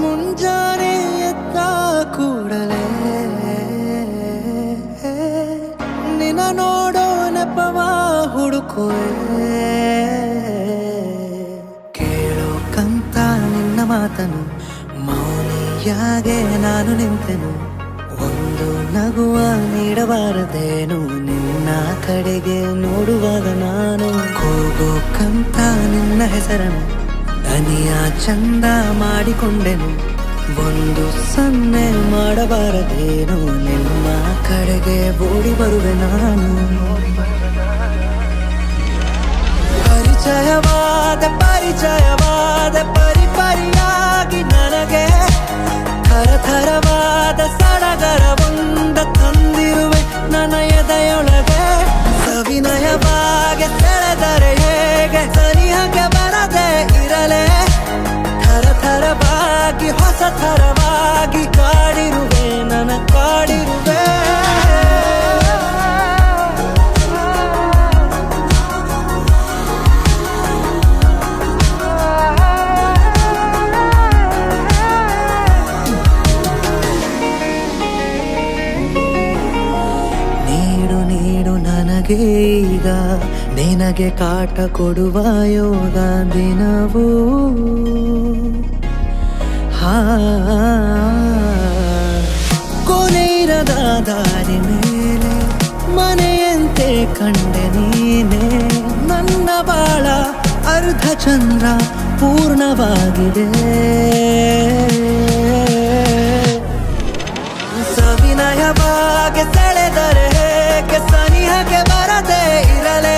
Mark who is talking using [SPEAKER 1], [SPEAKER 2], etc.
[SPEAKER 1] ಮುಂಜಾನೆ ಎದ್ದ ಕೂಡಲೇ ನಿನ್ನ ನೋಡೋ ನೆಪವ ಹುಡುಕುವೆ. ಕೇಳೋಕಂತ ನಿನ್ನ ಮಾತನು ಮೌನಿಯಾಗೆ ನಾನು ನಿಂತೆನು. ಒಂದು ನಗುವ ನೀಡಬಾರದೇನು ನಿನ್ನ ಕಡೆಗೆ ನೋಡುವಾಗ ನಾನು. ಕೂಗೋಕಂತ ನಿನ್ನ ಹೆಸರನ್ನು ದನಿಯ ಚಂದ ಮಾಡಿಕೊಂಡೆನು. ಒಂದು ಸನ್ನೆ ಮಾಡಬಾರದೇನು ನಿಮ್ಮ ಕಡೆಗೆ ಓಡಿ ಬರುವೆ ನಾನು. ಪರಿಚಯವಾದ ಪರಿಪರಿಯಾಗಿ ನನಗೆ ಥರಥರವಾದ ಸಡಗರವೊಂದ ತಂದಿರುವೆ ನನ್ನ ಎದೆಯೊಳಗೆ. ಸವಿನಯವಾಗಿ ಸೆಳೆದರೆ ಹೇಗೆ ಸನಿಹಕ್ಕೆ ಬರದೆ ಇರಲೇ. ಥರಥರವಾಗಿ ಹೊಸ ಥರವಾಗಿ ಕಾಡಿರುವೆ ನನ್ನ ಕಾಡಿರುವೆ. ನನಗೆ ಈಗ ನಿನಗೆ ಕಾಟ ಕೊಡುವ ಯೋಗ ದಿನವೂ. ಕೊನೆಯಿರದ ದಾರಿ ಮೇಲೆ ಮನೆಯಂತೆ ಕಂಡೆ ನೀನೆ. ನನ್ನ ಬಾಳ ಅರ್ಧ ಚಂದ್ರ ಪೂರ್ಣವಾಗಿದೆ. ಸವಿನಯವಾಗಿ ಸೆಳೆದರೆ ಹೇಗೆ ಸನಿಹಕ್ಕೆ ಬರದೆ ಇರಲೇ.